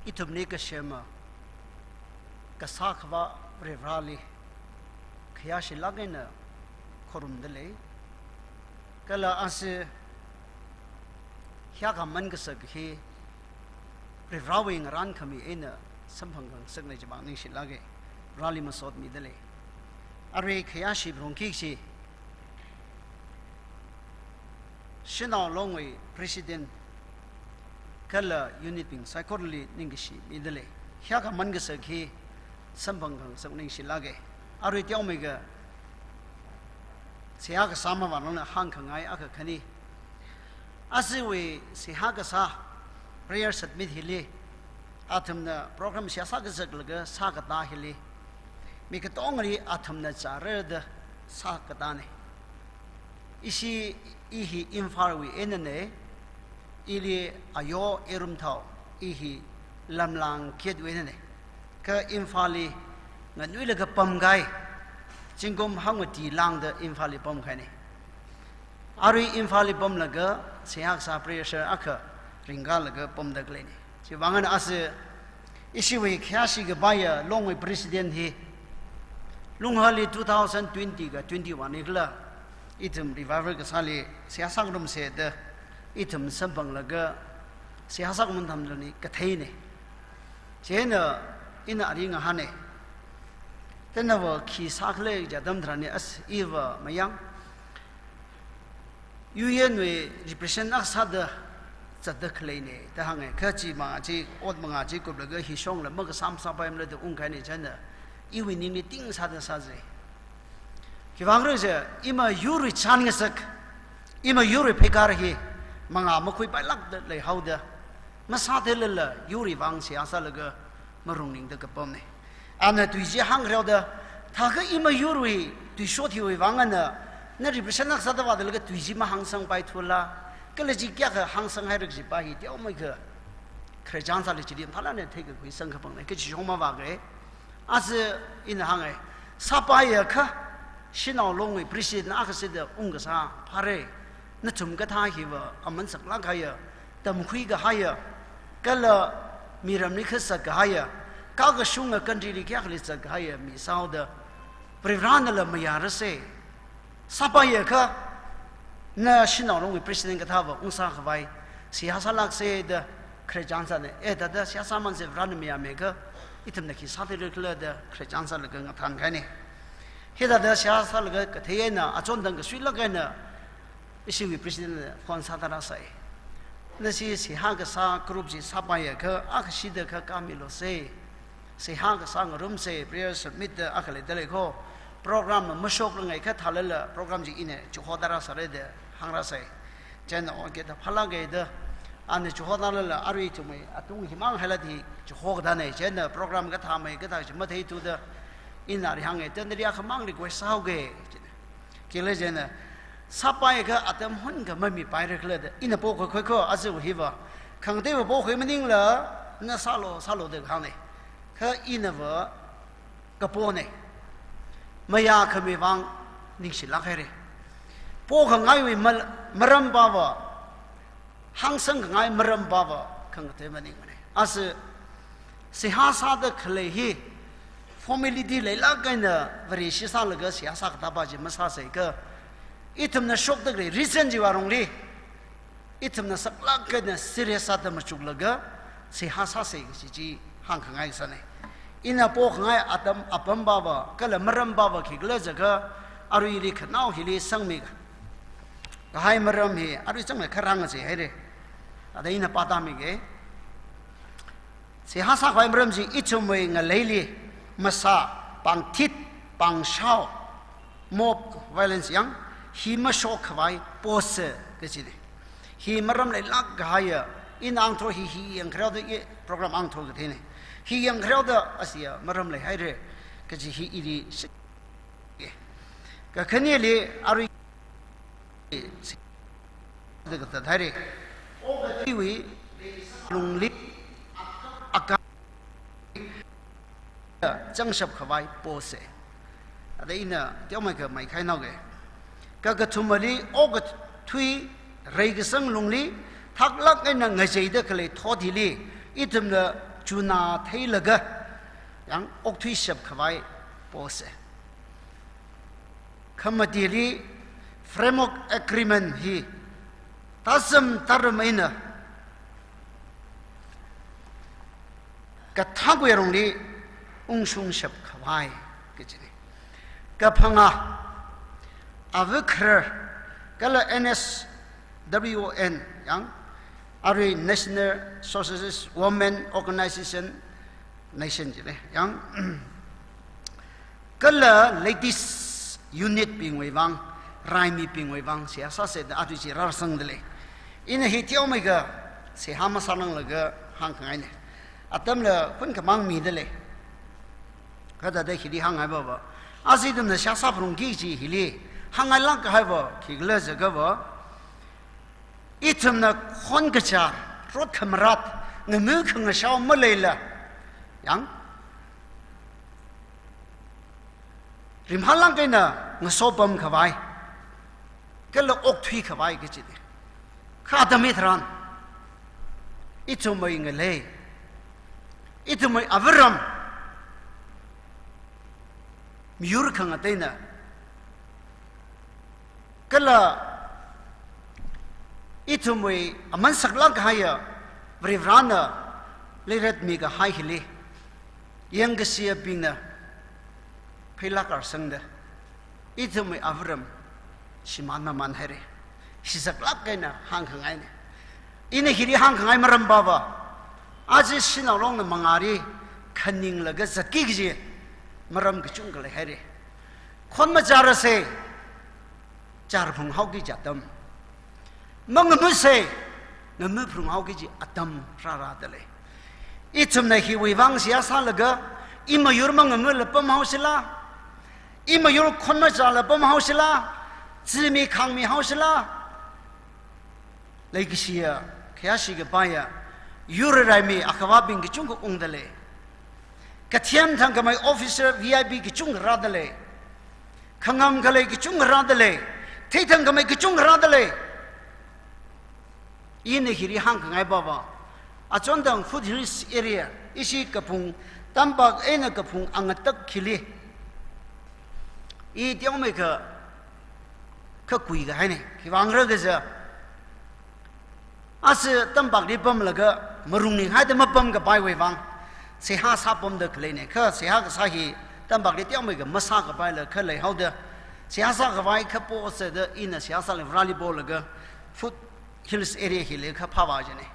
itumne ka shema ka sakhwa revrali khiyashi lagena khorum dele kala ase khya ka man ka sak he revrawing ran khami ena samphang sak nei jaba ning shi lage rali masod mi dele are khiyashi bronki shi shina longwe president kala unit ping psychology ningishi midale khya ka man ga sakhi sambang gang sak ning silage aru tiao me ga sia ga sama wa na hang khangai aka khani asiwe sia ga sa prayer submit hile athamna program sia sa ga sak laga sa ga ta hile me ka tongri athamna chara da sa ka ta ne isi ihi infarwi enane ili ayo erumthau ihi lamlang khet wenane ka infali nganui la ka pamgai chingom hangoti lang da infali pam khane ari infali pam laga seak sa pressure akha ringa laga pam dak lene chi wangan ase isiwe khashi ga baya longwe president he lunghali 2020 ga 21 igla itum revival ga sale siasang rum se da itum sambang laga siasak mun tham lani kathai ne chena ina ari nga hane tenawa khi sakle jadam dhrane as eva mayang yuyenwe represent aksada chadak leine ta hange khachi ma chi od manga chi ko laga hi song la mag sam sa paim la de ung khai ne chana iwi ning ni ting sa da sa je ki wang re je ima yuri chan sak ima yuri phekar hi manga makhui pai lak de le hauda ma sa de le yuri wang sia sa laga marung ning de ka pom ne ana tu ji hang reo da tha ga ima yuri tu shot hi wi wang ana na represent ak sa da wa de laga tu ji ma hang sang pai thula ka le ji kya ka hang sang hai rak ji pa hi tiao mai ka khrejan sa le ji dim thala ne the ka kui sang ka pang ne ke ji hong ma wa ge 阿是因行哎，沙巴也可，新老龙哎，不是那个是的，个啥，怕嘞，那怎个他去吧？我们什么个呀？但亏个还呀，个了米人你可是个还呀，搞个凶个跟着你家里是个还呀，米烧的，不然那了没呀？噻，沙巴也可，那新老龙哎，不是那个他吧？啥个歪？是哈萨拉些的。kerajaan ne, dah siapa man se berani mereka, itu nak kisah tu leklah dah kerajaan sana lekang than kan ni. Heda dah siapa lekang kethaya na, acon dang kesui lekang na, isi presiden kon sadara sai. Nasi siapa kesah grup si siapa ya ke, aku sida ke kami lo se, siapa kesah ngarum se, prayer submit aku le dah leko, program masuk lengai ke thalala program si ini, Johor darah sare dah hangra sai. Jangan orang kita phalang ke dah. Ane Johor nala arui cumai atung himang helati Johor dana jena program ka thamai ka ta chma thei tu da inari hangai ten dia khamang ri ko sau ge kile jena sapai ka atam hun ka mami pai re khle da ina po ko ko azu hiwa khang de bo khoi maning la na salo de khang ne ka ina wa ka po ne maya khami wang ning si la khaire po khang ai wi maram ba wa hang sang ngai maram baba khang te mani mane as sihasa da khlehi family di leila kaina vari shisa laga sihasa ka ba ji masa sai ka itum na shok da gre reason ji warong li itum na sakla kaina serious da ma chuk laga sihasa sai ji hang ngai sane ina po ngai atam apam baba kala maram baba ki gla jaga arui ri khnau hi li sang mi ga hai maram hi arui chang na kharang se hai re ada ina patami ke sihasa khai maram ji ichumwe ngaleili masa pang thit pang shao mob violence yang hi ma shok khwai pose ke chi hi maram le lak gaya in ang tho hi yang khraw de program ang tho ke thene hi yang khraw da asia maram le hai re ke chi hi iri ka khani le ari de ka thare iwi lungli aka jangshap khawai pose ada ina tiamai ka mai khai nau ge ka thumali og thui reigsang lungli thaklak ena ngajei da khle thodi itumna chuna theilaga yang ok thui shap khawai pose khamatili framework agreement hi tasam tarmaina ka thagu yarongli ungsung shap khawai kechini ka phanga avukhr kala NSWON yang ari National Socialist Women Organization nation jile yang kala latest unit pingwei wang raimi pingwei wang siasa se da atu ji rar sang dele ina hi tiao mai ga se hama sanang laga hang kangai ne atam la kun kamang mi dele kada de hi hang ai ba asidum na siasa prung gi ji hili hang ai lang ka hai ba ki gla ja ga ba itum na khon ga cha rot khamrat ngmu khang shao ma leila yang rim halang kai na ngasopam khawai kala ok thui khawai ke chi kha da mitran itumai ngale itumai avram miur khang ataina kala itumai aman saklang khaya vrivrana lerat mi ga hai hili yang ga sia pingna philakar sangda itumai avram simana man hare sisaklak kaina hang khangai ne ina hiri hang khangai maram baba aji sinalong na mangari khaning laga zakki gi maram ki chung gale hare khon ma jar se jar phung hau gi jatam mang mu se ngam phung hau gi atam ra ra dale ichum na hi wi wang sia sa laga ima yur mang ngam le pam hau sila ima yur khon ma jar le pam hau sila zimi khang mi hau sila lai sia khya shi ga ba ya yur rai mi akhawa bing gi chung ko ung dale กระเทียนทางกับไม่ออฟฟิเซอร์ VIP กิจุงราดเลยขงำกันเลยกิจุงราดเลยที่ทางกับไม่กิจุงราดเลยอินฮิริฮังกันไงบ้าอาจารย์ดังฟุตฮิลส์เอเรียอิชิกระพุงตั้มปากเอ็นกระพุงอังตักคิลีอีเดียวไม่ก็คุยกันให้เนี่ยที่วางเรื่องก็จะอาศัยตั้มปากที่ปั๊มแล้วก็มารุ่งนี้ให้แต่มาปั๊มกับไปไว้ฟังเสียหาซาปั๊มเด็กเลยเนี่ยคือเสียหาก็สาเหตุตั้มปากที่เดียวไม่ก็มาซากับไปเลยคือเลยเขาเด้อเสียหาซากับไปคือโพสต์เด้ออินเสียหาซาเลยวอลเลย์บอลแล้วก็ฟุตฮิลส์เอเรียฮิลเลยคือพาวาจเนี่ย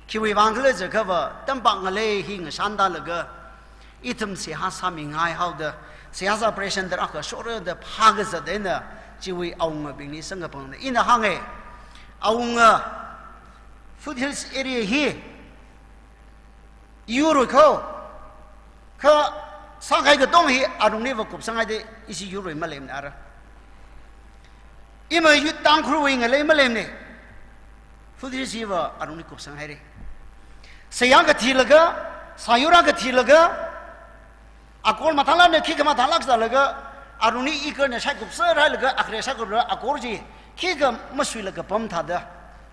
คิดว่าฟังก็เลยจะคือว่าตั้มปากอะไรหิ้งชันดาแล้วก็อีทำเสียหาซามีง่ายเขาเด้อเสียหาเปรสเซนเดอร์ก็ชอบเรื่องเด้อพาก็จะเด้อเนี่ยชีวิตเอาเงินบินนี้สังกัดพงเนี่ยอินห่างเอเอาเงินฟุตฮิลส์เอเรียฮียูโรเขาสังเกตก็ต้องฮีอารมณ์นี้ว่ากุบสังเกตอิสิยูโรมาเลมนะระอีเมื่อยุดตังครูเองอะไรมาเลมเนี่ยฟุตฮิลส์ว่าอารมณ์นี้กุบสังเกตเสียงก็ทีละก็สายุระก็ทีละก็อากอลมาทัลลันเนี่ยขี้ก็มาทัลลักษณะละก็อารมณ์นี้อีกเนี่ยใช้กุบเสืออะไรละก็อักเรใช้กุบละอากอลจีขี้ก็มาสุยละก็ปั๊มทัดะ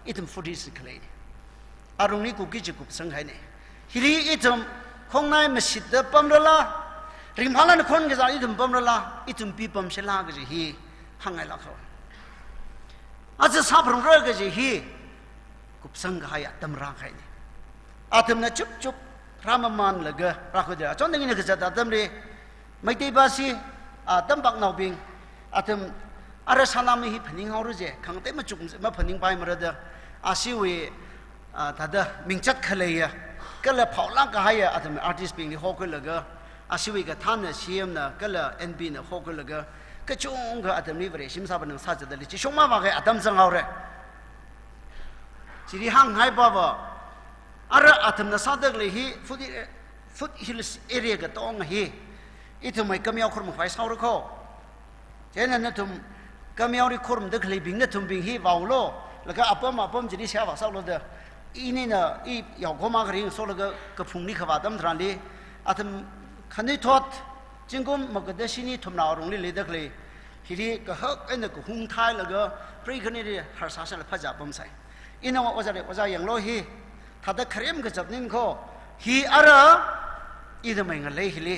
อีทำฟุตฮิลส์เคลย์อารมณ์นี้กุบกิจกุบสังเกตเนี่ยฮิริอีทำคงないมัสยิดปั๊มละละริมพาลันคนก็จะอีทำปั๊มละละอีทำปีปั๊มเชลาก็จะฮีห่างไงละเขาอาจจะทราบเรื่องก็จะฮีกุบสังเกตตำราใครเนี่ยอาทำนั้นจุบพระมานเลยก็รักเขาเดียวจนถึงนี่ก็จะทำเลยไม่ได้บาสีตั้มบักนาวบิงอาทำอะไรสานามีพนิงเขารู้จักขังเต็มมาจุกมาพนิงไปมาเด้ออาศิวิถ้าเด้อมิงจัดขเลยก็เลยเผาล่างก็ให้อาทำอาร์ติสต์บิงนี่ฮอกกันเลยก็อาศิวิก็ท่านเนี่ยซีเอ็มเนี่ยก็เลยเอ็นบีเนี่ยฮอกกันเลยก็จงก็อาทำนี่บริษัทสาบันสัจจะเลยที่ชงมาว่าไงอาทำสังเอาเลยสิ่งที่ห่างหายบ่บ่อะไรอาทำนั้นสัตว์เลยฮีฟุตฮิลส์เอเรียก็ต้องฮีอีทำไมก็มีเอาคนมาไฟเสาหรือเขาเช่นนั้นทุ่มก็มีเอาที่คนมันเด็กเลยบิงเนี่ยทุ่มบิงฮีว่าวโลแล้วก็อัปเปอร์มาอัปเปอร์จะได้เสียว่าเสาโลเด้ออีนี่น่ะอีอยากเข้ามากระดิ่งโซแล้วก็พุ่งนี่ขวาตั้มทรานลีอาทำขันนี้ทอดจึงก็มันก็ได้สิ่งนี้ทุ่มหน้าลงเลยเด็กเลยทีนี้ก็ฮักไอ้เนี่ยก็หุ่นท้ายแล้วก็พรีขันนี้ดิหาสาสารพัดจับผมใส่อีนั่นว่าจะอย่างโลฮีถ้าได้เครมก็จับนิ่งเขาฮีอะไรอีทำไมงั้นเลยฮี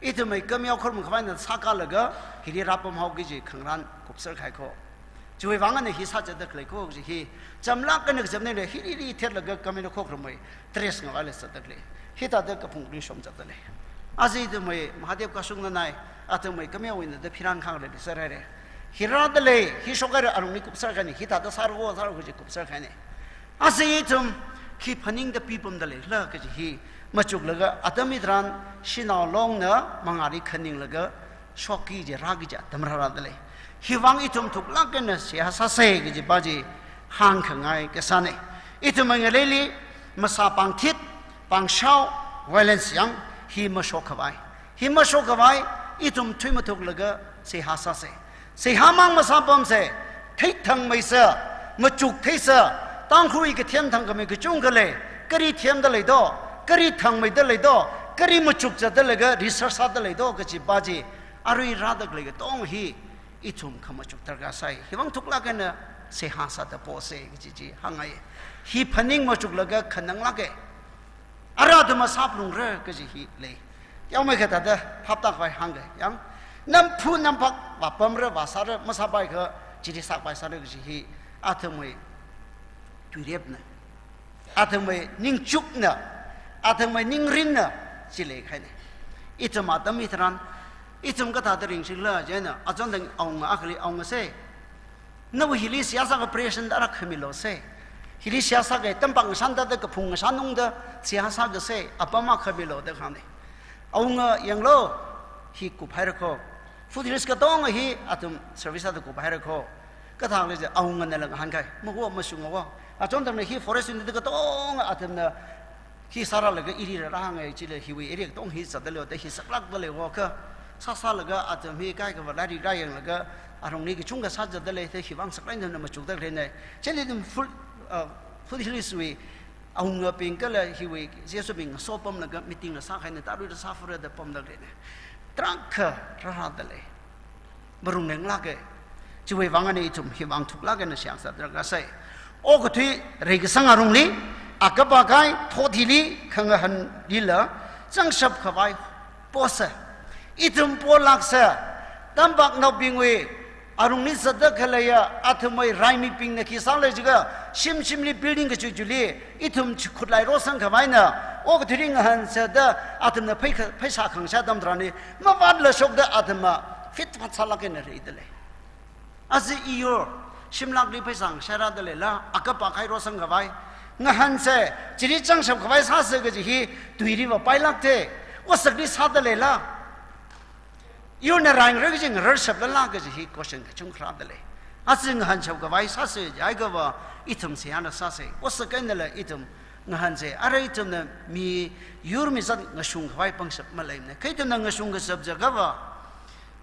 อีทำไมก็มีเอาคนมันเข้าไปนั่นสักการแล้วก็ฮีรับผมเขากิจขังร้านกุบเสือไข่เขาช่วยฟังกันเนี่ยฮีสัจจะได้เลยเขาก็ฮีจำลักกันเนี่ยจับนิ่งเลยฮีเทียบแล้วก็มีเขาคนไม่เทรสเงาเลยสัตว์เลยฮีตัดเด็กกับพุ่งดิชมจัดเลยอาศัยทำไมมหาเทพก็ส่งนั่นไงอาทำไมก็มีเอาอินเดียพิรันข้างเลยเสร็จเลยฮีรัดเลยฮีชกกันอารมณ์นี้กุบเสือกันนี่ฮีตัดสารวัตรก็จะกุบเสือกันนี่อาศัยทำฮีพันิงเดปีปุ่มเดเลยเลิกก็จะฮีมาจุกเลยก็อาตมิตรันชินาลงเนอะมังอาริคันิงเลยก็ช็อกกี้จะรักจะทำอะไรได้เลยฮีวังอีทุมถูกลักกันเนอะเสียหาเสกก็จะบ้าจีห่างขังไงก็สันนี่อีทุมมันก็เลยลีมาซาปังทิศปังเช้าไวเลนส์ยังฮีมาช็อกเข้าไปอีทุมช่วยมาถูกเลยก็เสียหาเสกเสียหามังมาซาปังเสกทิศทางไม่เสือมาจุกทิศเสือตั้งคุยกับเทียนทางก็ไม่ก็จุงกันเลยก็รีเทียมได้เลยดอกรีทางไม่ได้เลยดอก็รีมุจุกจะได้เลยก็รีเสิร์ชได้เลยดอก็จีบาจีอารุยราดเลยก็ต้องฮีอีทุ่มขมาจุกตระกาใส่ฮีวังทุกลักกันเนอะเสียหาสัตย์โพเสกจีห่างไงฮีพันิงมาจุกเลยก็ขนังลักเกอาราดมาซาบลงเร่ก็จีฮีเลยยังไม่เคยตัดเด้อพับตาไฟห่างไงยังน้ำพูน้ำพักว่าปั๊มเร่ว่าสารมาซาไปก็จีดีสักไปสารก็จีฮีอาทำไมจุเรียบเนอะอาทำไมนิ่งจุกเนอะอาทำไมนิ่งรินเนอะสิเล็กให้เนี่ยอีทำมาตั้มอีทรันอีทำก็ท่าตริงสิเล่เจนอาจารย์ดึงเอาเงาอักลีเอาเงาเซ่นวฮิลิเสียสักเปรย์สันดารักขมิโลเซ่ฮิลิเสียสักตั้มปังสันดาเด็กพุงสันนุ่งเดเสียสักเซ่อัปมาขมิโลเด็กเขาเนี่ยเอาเงาอย่างโลฮิกุบไฮร์โคฟุตฮิลิสก็ต้องฮิอาตุมเซอร์วิสอาตุกุบไฮร์โคก็ท่าเลยจะเอาเงินในหลังหันไก่มั่วมาสุ่งว่าอาจารย์ดึงฮิฟอเรสต์นี่ก็ต้องอาตุมเนี่ยฮีสาระเลยก็อีรีร่างไงจีเลยฮีวีเอริกต้องฮีสัตว์เลยแต่ฮีสักลักเลยว่าก็ซาเลยก็อาจจะมีใกล้กับว่าได้ดีได้ยังเลยก็อารมณ์นี้ก็ชุ่งกับสัตว์เลยแต่ฮีวังสักลักเดินมาจุดได้เลยเนี่ยเช่นนี้ฟุตฮิลิสวี เอาเงือปิงก็เลยฮิวเสียสุบิงโซปมแล้วก็มีติงละสักให้ในตาดูจะซาฟเรดปมดักเลยตรังเคระหัดเลยบรุงเงลักเกจะไว้วางอันนี้จุ่มฮิวังทุกลักเกนเสียงสัตว์รักษาโอ้ก็ที่เรื่องสังหารลีอากาศปากายทอดีลีขังหันดีละจังสับขวายโพสอิทุมโพลักษะตั้มบักนบิงเวอารุงนี้สัตว์ขเลยอาทำไมไรมีปิงเนี่ยคิดสังเลยจีก็ชิมลีบิลดิ้งก็จุลีอิทุมขุดไหลรถสังขวายเนาะโอ้ก็ที่เรื่องหันสัตว์อาทำเนี่ยไปสาขังชาดำตรานี่มาวัดละชกเดอาทำมาฟิตพัดสลักกันเลยเดเลยอาศัยอีโอชิมลักลีไปสั่งชาดาเดเลยละอากาศปากายรถสังขวายงหันเสจีริจังสับขวายซาเสกจีฮีตุยรีว่าไปลักเทว่าสักดิซาเดเลยละยูนรายเรื่องจริงเรื่องสับละลากจีฮีก็เชงชงคราเดเลยอาศัยงหันสับขวายซาเสไอ้ก็ว่าอิทุมเสียนะซาเสว่าสักกันเลยอิทุมงหันเสอะไรอิทุมเนี่ยมียูร์มิสันงชุงขวายปังสับมาเลยเนี่ยใครอิทุมเนี่ยงชุงกับสับจะก็ว่า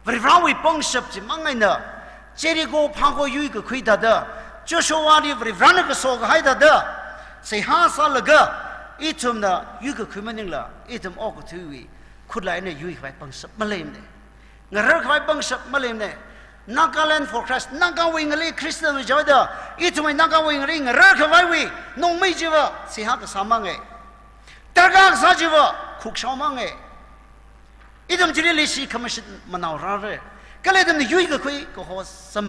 บริวารวิปังสับจีมังไงเนี่ยเจริโกพังโกยุยก็คุยได้เด้อจะโชว์ว่าดีบริวารก็โซ่ก็ให้ได้เด้อเสียห้าสัลก็อีทุมนะยุยก็คุยมันนึงละอีทุมออกก็ถือวิคุดไหลเนี่ยยุยขวายปังสับมาเลยเนี่ยงานเรื่องขวายปังสับมาเลยเนี่ยนักการเล่น for Christ นักการวิ่งเลยคริสเตียนจะว่าเด้ออีทุมนักการวิ่งเลยงานเรื่องขวายวิ่งน้องไม่จีบเสียห้าก็สามังเอตระกักสาจีบคุกสามังเออีทุมจีเรลิชีขมันมันเอาราเร่ก็เลยทุมเนี่ยยุยก็คุยก็หัวสม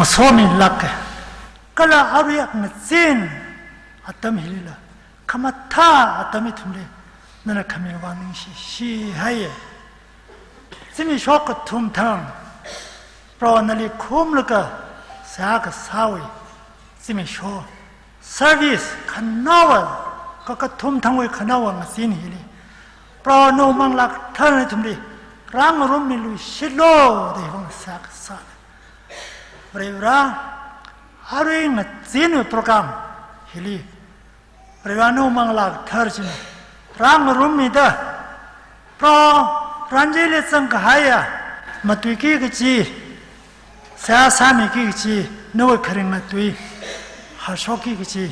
มาสวมิลักก็ละอาริยกมาเซนอัตมิฮิลละขมาท่าอัตมิทุมเลนั่นขมิลวานิชีให้สิมีชอกกทุมทางเพราะนั่นเลยคุ้มเลยก็สากสาวิสิมีชอเซอร์วิสขันนาวก็กทุมทางไว้ขันนาวมาสินฮิลีเพราะโนมังลักท่านเลยทุมเลร่างรุ่มมิลุชิโลเดี๋ยวสากสาบริวารฮาริงจีนโปรแกรมฮิลีบริวารโนมังลักทาร์จินร่างรุ่มมิดาเพราะรันเจลิสังขายามาตุยกี้กจีเสียสามีกี้กจีโนเวคริงมาตุยฮาชอกี้กจี